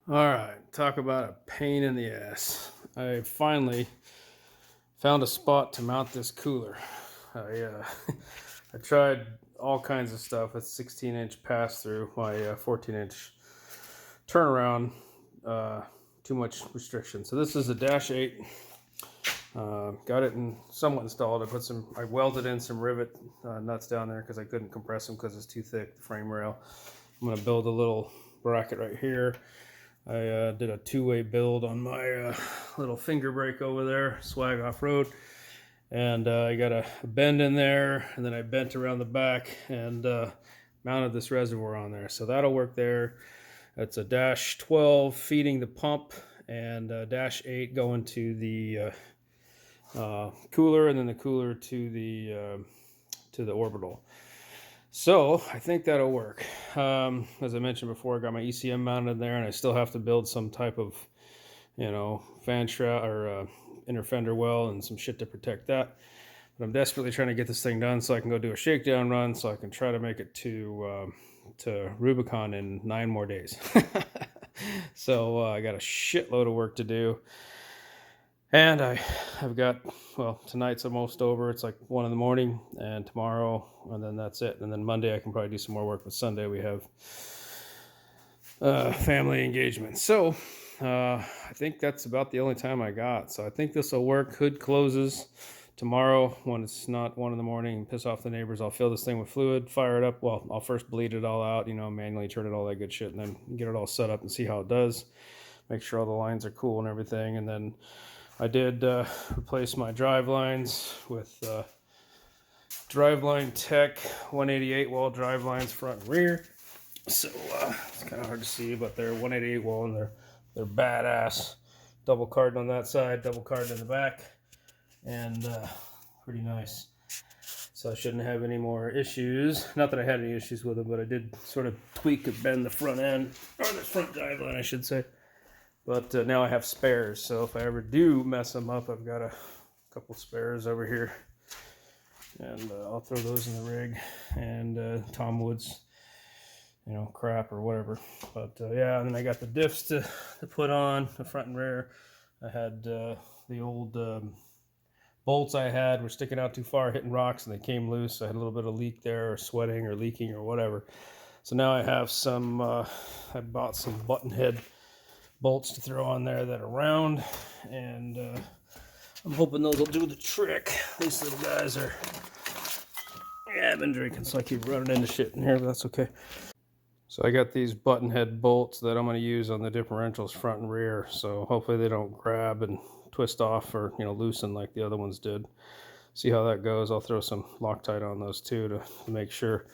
All right, talk about a pain in the ass. I finally found a spot to mount this cooler. I I tried all kinds of stuff with 16-inch pass through my 14-inch turnaround. Too much restriction. So this is a Dash 8. Got it somewhat installed. I welded in some rivet nuts down there because I couldn't compress them because it's too thick. The frame rail. I'm gonna build a little bracket right here. I did a two-way build on my little finger brake over there, Swag Off-Road. And I got a bend in there, and then I bent around the back and mounted this reservoir on there. So that'll work there. It's a Dash 12 feeding the pump, and Dash 8 going to the cooler, and then the cooler to the orbital. So I think that'll work. As I mentioned before, I got my ECM mounted in there, and I still have to build some type of, fan shroud or inner fender well and some shit to protect that. But I'm desperately trying to get this thing done so I can go do a shakedown run, so I can try to make it to Rubicon in 9 more days. So I got a shitload of work to do. And I've got, well, tonight's almost over. It's like 1 in the morning, and tomorrow, and then that's it. And then Monday I can probably do some more work. But Sunday we have family engagement. So I think that's about the only time I got. So I think this will work. Hood closes tomorrow when it's not 1 in the morning and piss off the neighbors. I'll fill this thing with fluid, fire it up. Well, I'll first bleed it all out, manually turn it, all that good shit, and then get it all set up and see how it does. Make sure all the lines are cool and everything, and then I did replace my drive lines with Driveline Tech 188 wall drive lines front and rear. So it's kind of hard to see, but they're 188 wall, and they're badass. Double carding on that side, double carding in the back, and pretty nice. So I shouldn't have any more issues. Not that I had any issues with them, but I did sort of tweak and bend the front end, or the front drive line, I should say. But now I have spares, so if I ever do mess them up, I've got a couple spares over here. And I'll throw those in the rig. And Tom Woods, crap or whatever. But yeah, and then I got the diffs to put on, the front and rear. I had the old bolts I had were sticking out too far, hitting rocks, and they came loose. So I had a little bit of leak there, or sweating or leaking or whatever. So now I have some, I bought some button head bolts to throw on there that are round, and I'm hoping those will do the trick. These little guys are, I've been drinking, so I keep running into shit in here, but that's okay. So I got these button head bolts that I'm going to use on the differentials front and rear, so hopefully they don't grab and twist off or loosen like the other ones did. See how that goes. I'll throw some Loctite on those too to make sure.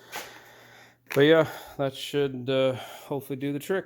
But yeah, that should hopefully do the trick.